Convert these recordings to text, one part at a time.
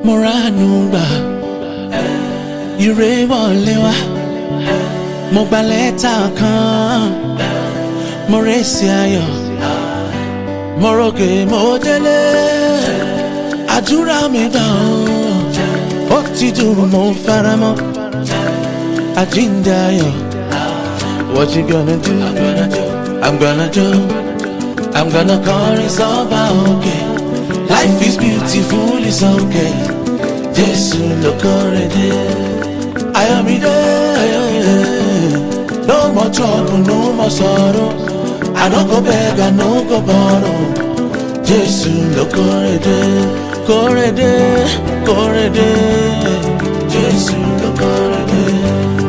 mo ránu gbà, ire wọlé wá, mo gba lẹ́tà kan, mo rèsì ayọ̀, mo ròkè mo délé, àdúrà mi gbà ó ti dùn mo faramọ́, àjíǹde ayọ̀. What you gonna do? I'm gonna do. I'm gonna call it's all okay. Life is beautiful, it's okay. Jesu lo korede. I am there. No more trouble, no more sorrow. I don't go beg, I no go borrow. Jesu lo korede, korede, korede. Jesu lo korede,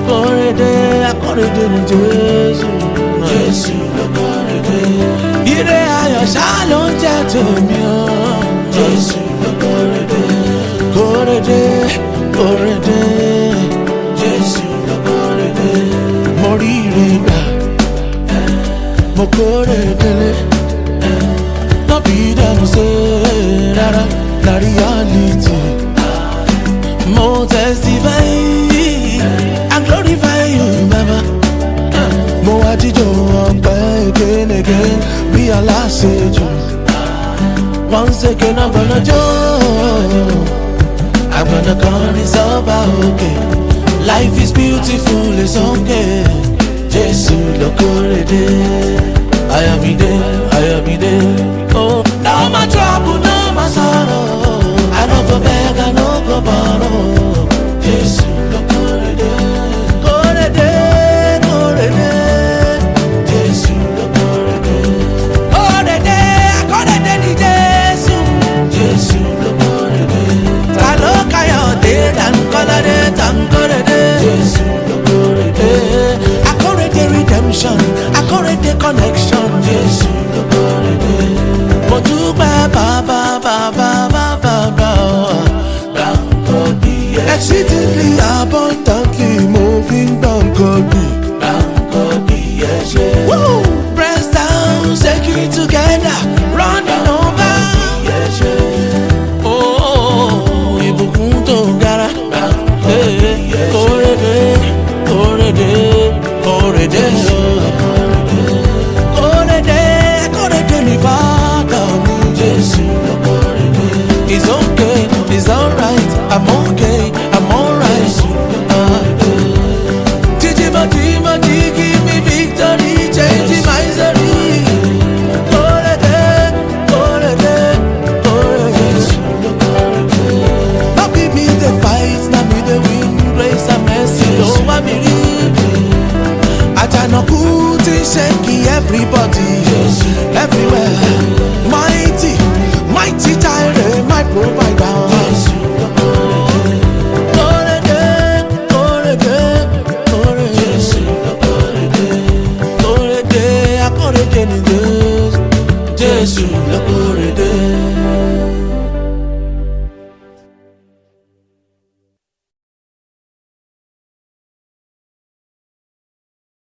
korede, korede ni Jesu. Jesu lo korede. Ire ayọ̀ ṣá ló ń jẹ́ tèmi o. Jesu lo korede, korede, korede. Jesu lo korede. Mo rí ire gbà, mo kórè délé. No be them say rárá, na reality. Mo testify and glorify you, Baba. Mo wá jíjó ọpẹ́ again, bí aláṣejù. Once again I'm gonna do. I'm gonna call it's over, okay. Life is beautiful, it's okay. Jesu lo korede. I am there. Oh, no more trouble, no more sorrow. I no go beg, I no go borrow. Jesu lo korede, korede, korede. Jesu lo korede, korede, korede ni Jesu. Jesu lo korede. Talo kayode dan kolade tan korede. Jesu lo korede. I korede redemption, I korede connection. Jesu lo korede. Mo dúpẹ́ bàbá, bàbá, bàbá, bàbá. Exceedingly abundantly moving down God. Woo! Press down, shake it together, running over. Oh, ìbùkún tó gara. Korede, korede, korede. Korede, korede ni Father mi. Jesu lo korede. It's okay, it's alright, I'm okay, I'm alright. Jijima, give me victory, change my misery. Korede, korede, korede. Not be me the fight, not me the win, grace and mercy over me. Ajanaku ti shaking everybody, everywhere. Mighty, mighty Jireh, my provider. Korede, korede, korede. Korede, akorede ni Jesu.